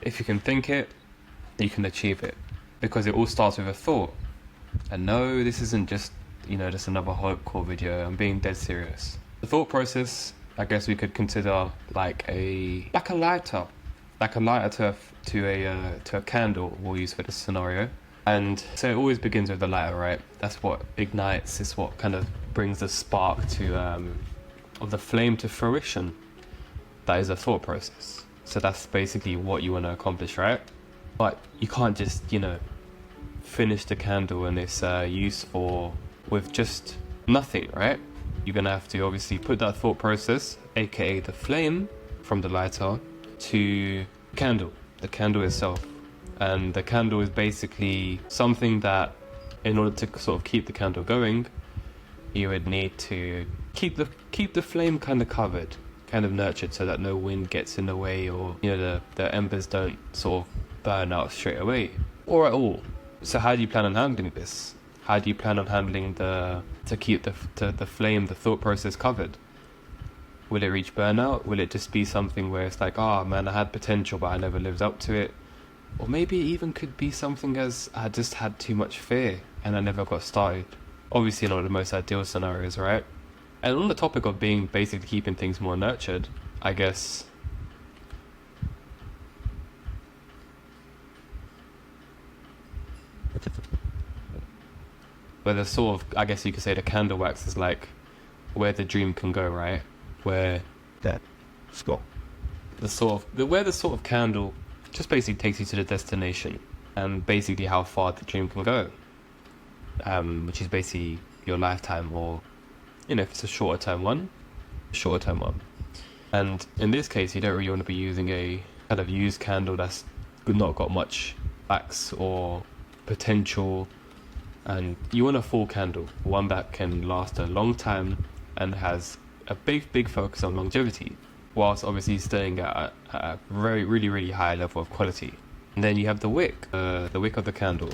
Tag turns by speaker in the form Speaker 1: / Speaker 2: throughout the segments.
Speaker 1: if you can think it, you can achieve it, because it all starts with a thought. And no, this isn't just, just another hardcore video. I'm being dead serious. The thought process, I guess we could consider like a lighter, to a candle we'll use for this scenario. And so it always begins with the lighter, right? That's what ignites. It's what kind of brings the spark of the flame to fruition. That is a thought process. So that's basically what you want to accomplish, right? But you can't just, finish the candle and it's useful with just nothing, right? You're gonna have to obviously put that thought process, aka the flame from the lighter, to the candle itself. And the candle is basically something that, in order to sort of keep the candle going, you would need to keep the flame kind of covered, kind of nurtured, so that no wind gets in the way, or the embers don't sort of burn out straight away or at all. So how do you plan on handling this? How do you plan on handling to keep the flame, the thought process covered? Will it reach burnout? Will it just be something where it's like, oh man, I had potential but I never lived up to it? Or maybe it even could be something as, I just had too much fear and I never got started. Obviously not the most ideal scenarios, right? And on the topic of being basically keeping things more nurtured, I guess where the sort of, I guess you could say the candle wax is like where the dream can go, right? Where
Speaker 2: that skull.
Speaker 1: Where the sort of candle just basically takes you to the destination, and basically how far the dream can go, which is basically your lifetime, or if it's a shorter term one. And in this case, you don't really want to be using a kind of used candle that's not got much wax or potential, and you want a full candle, one that can last a long time and has a big focus on longevity, whilst obviously staying at a really high level of quality. And then you have the wick of the candle.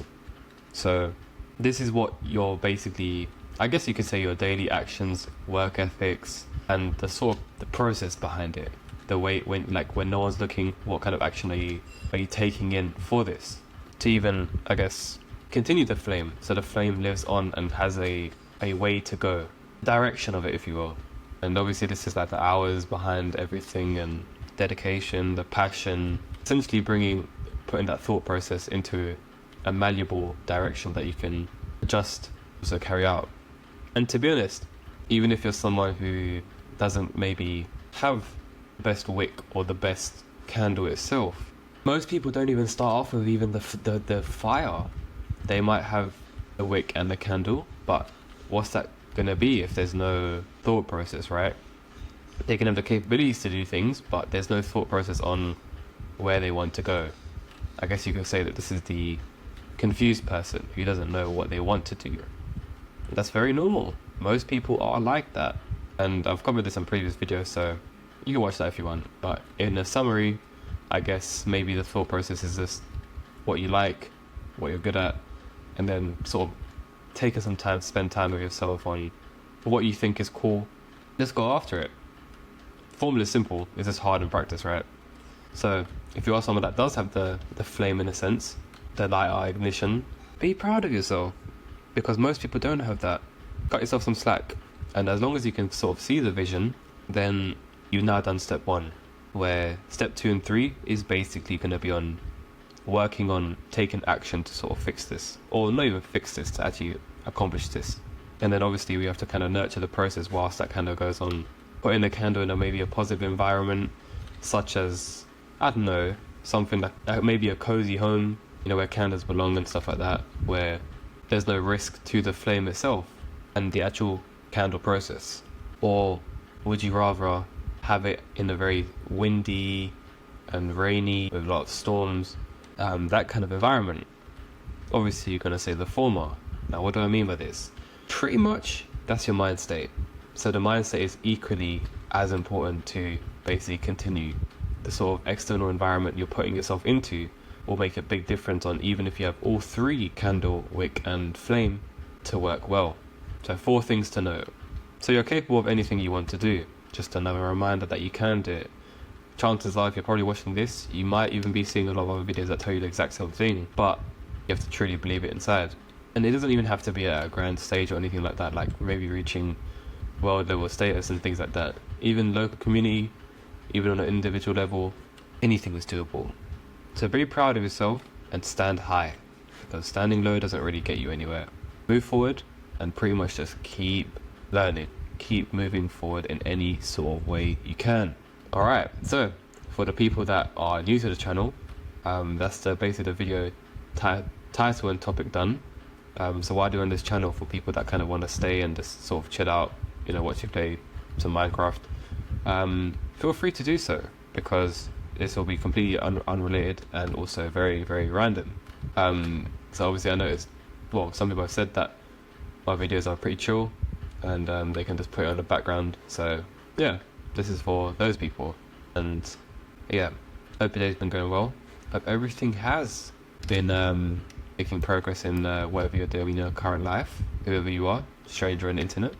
Speaker 1: So this is what you're basically, I guess you could say, your daily actions, work ethics, and the process behind it. The way when no one's looking, what kind of action are you taking in for this to even, I guess, continue the flame, so the flame lives on and has a way to go, direction of it, if you will. And obviously this is like the hours behind everything, and dedication, the passion, essentially putting that thought process into a malleable direction that you can adjust, so carry out. And to be honest, even if you're someone who doesn't maybe have the best wick or the best candle itself, most people don't even start off with even the fire. They might have a wick and a candle, but what's that gonna be if there's no thought process, right? They can have the capabilities to do things, but there's no thought process on where they want to go. I guess you could say that this is the confused person who doesn't know what they want to do. That's very normal. Most people are like that, and I've covered this in previous videos, so you can watch that if you want. But in a summary, I guess maybe the thought process is just what you like, what you're good at, and then sort of take some time, spend time with yourself on what you think is cool. Just go after it. Formula is simple, it's just hard in practice, right? So if you are someone that does have the flame, in a sense, the lighter ignition, be proud of yourself, because most people don't have that. Cut yourself some slack, and as long as you can sort of see the vision, then you've now done step 1, where step 2 and 3 is basically going to be on working on taking action to sort of fix this, or not even fix this, to actually accomplish this. And then obviously we have to kind of nurture the process whilst that kind of goes on, putting the candle in maybe a positive environment, such as, I don't know, something like maybe a cozy home, where candles belong and stuff like that, where there's no risk to the flame itself and the actual candle process. Or would you rather have it in a very windy and rainy with a lot of storms, that kind of environment? Obviously you're going to say the former. Now what do I mean by this? Pretty much that's your mind state. So the mind state is equally as important to basically continue. The sort of external environment you're putting yourself into will make a big difference on even if you have all 3, candle, wick and flame, to work well. So 4 things to know. So you're capable of anything you want to do. Just another reminder that you can do it. chances are if you're probably watching this, you might even be seeing a lot of other videos that tell you the exact same thing, but you have to truly believe it inside. And it doesn't even have to be at a grand stage or anything like that, like maybe reaching world level status and things like that. Even local community, even on an individual level, anything is doable. So be proud of yourself and stand high, because standing low doesn't really get you anywhere. Move forward and pretty much just keep learning, keep moving forward in any sort of way you can. Alright, so for the people that are new to the channel, that's basically the video title and topic done. So what I do on this channel for people that kind of want to stay and just sort of chill out, you know, watch you play some Minecraft, feel free to do so, because this will be completely unrelated and also very, very random. So obviously I noticed, well, some people have said that my videos are pretty chill and they can just put it on the background. So yeah, this is for those people. And yeah, hope your day's been going well. Hope everything has been making progress in whatever you're doing in your current life, whoever you are, stranger on the internet.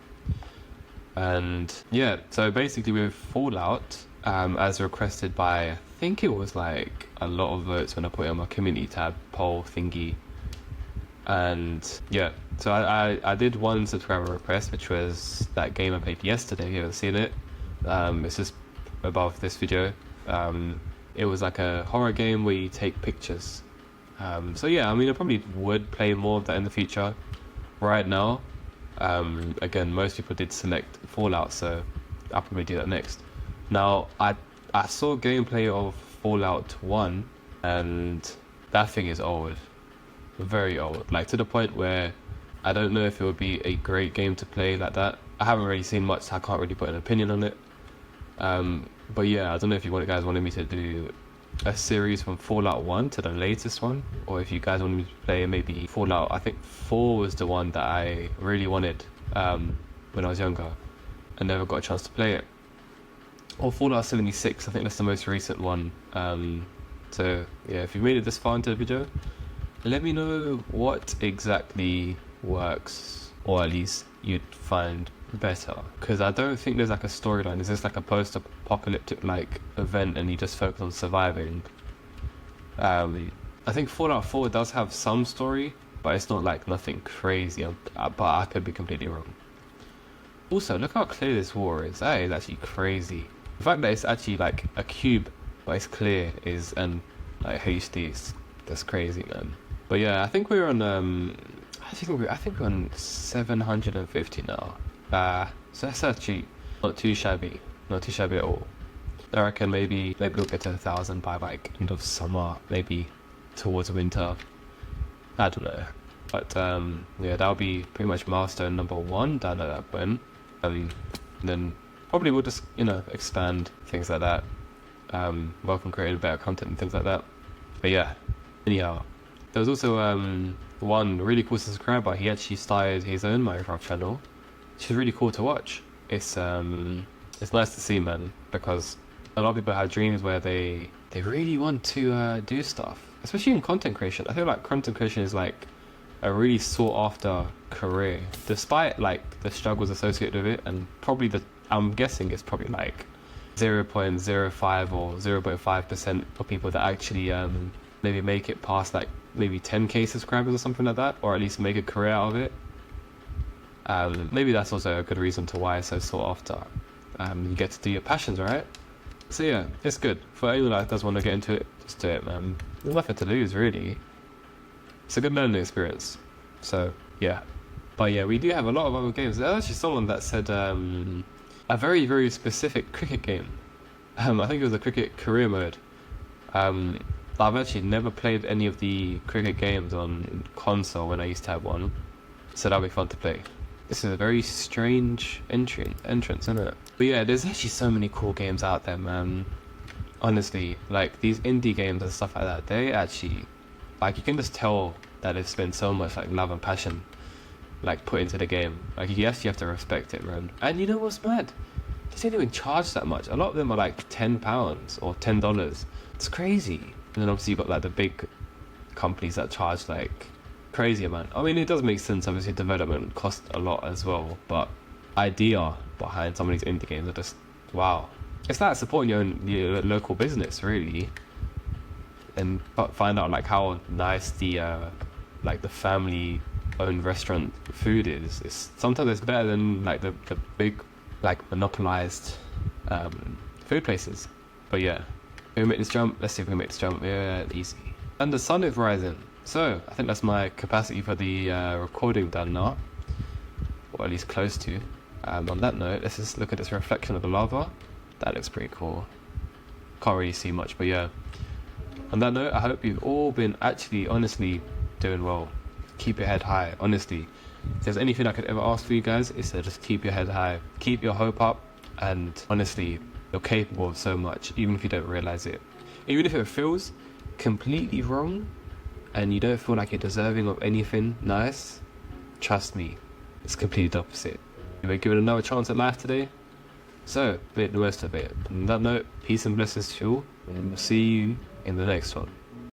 Speaker 1: And yeah, so basically with Fallout, as requested by, I think it was like a lot of votes when I put it on my community tab poll thingy. And yeah, so I did one subscriber request, which was that game I played yesterday. If you haven't seen it, it's just above this video. It was like a horror game where you take pictures. So yeah, I mean, I probably would play more of that in the future. Right now, again, most people did select Fallout, so I'll probably do that next. Now, I saw gameplay of Fallout 1, and that thing is old. Very old. Like, to the point where I don't know if it would be a great game to play like that. I haven't really seen much, so I can't really put an opinion on it. But yeah, I don't know if you guys wanted me to do a series from Fallout 1 to the latest one, or if you guys wanted me to play maybe Fallout, I think 4 was the one that I really wanted when I was younger and never got a chance to play it. Or Fallout 76, I think that's the most recent one. So yeah, if you made it this far into the video, let me know what exactly works, or at least you'd find better, because I don't think there's like a storyline. It's just like a post-apocalyptic like event and you just focus on surviving. I think Fallout 4 does have some story, but it's not like nothing crazy, but I could be completely wrong. Also, look how clear this water is. That is actually crazy. The fact that it's actually like a cube but it's clear is, and like HD, that's crazy, man. But yeah, I think we're on I think we're on 750 now. So that's actually not too shabby at all. I reckon maybe we'll get to 1,000 by like end of summer, maybe towards winter. I don't know, but yeah, that'll be pretty much milestone number 1 down at that point. And then probably we'll just, you know, expand things like that, work on creating better content and things like that. But yeah, anyhow, there was also one really cool subscriber. He actually started his own Minecraft channel, which is really cool to watch. It's nice to see, man, because a lot of people have dreams where they really want to do stuff, especially in content creation. I feel like content creation is like a really sought after career, despite like the struggles associated with it, and probably I'm guessing it's probably like 0.05 or 0.5% of people that actually maybe make it past like maybe 10k subscribers or something like that, or at least make a career out of it. Maybe that's also a good reason to why it's so sought after. You get to do your passions, right? So yeah, it's good. For anyone that does want to get into it, just do it, man. There's nothing to lose, really. It's a good learning experience. So yeah. But yeah, we do have a lot of other games. There's actually someone that said a very, very specific cricket game. I think it was a cricket career mode. I've actually never played any of the cricket games on console when I used to have one, so that'll be fun to play. This is a very strange entrance, isn't it? But yeah, there's actually so many cool games out there, man. Honestly, like these indie games and stuff like that, they actually, like, you can just tell that it's been so much like love and passion like put into the game. Like, yes, you have to respect it, man. And you know what's mad? They don't even charge that much. A lot of them are like £10 or $10. It's crazy. And then obviously you've got like the big companies that charge like crazy amount. I mean, it does make sense. Obviously development costs a lot as well, but idea behind some of these indie games are just wow. it's like supporting your local business, really, and but find out like how nice the family owned restaurant food is. It's sometimes it's better than like the big like monopolized food places. But yeah, can we make this jump? Let's see if we can make this jump. Yeah, easy. And the sun is rising. So I think that's my capacity for the recording done now, or at least close to. On that note, let's just look at this reflection of the lava. That looks pretty cool. Can't really see much, but yeah. On that note, I hope you've all been actually, honestly, doing well. Keep your head high, honestly. If there's anything I could ever ask for you guys, is to just keep your head high. Keep your hope up, and honestly, you're capable of so much, even if you don't realize it. Even if it feels completely wrong, and you don't feel like you're deserving of anything nice, trust me, it's completely the opposite. You were given another chance at life today, so make the most of it. On that note, peace and blessings to you all, and we'll see you in the next one.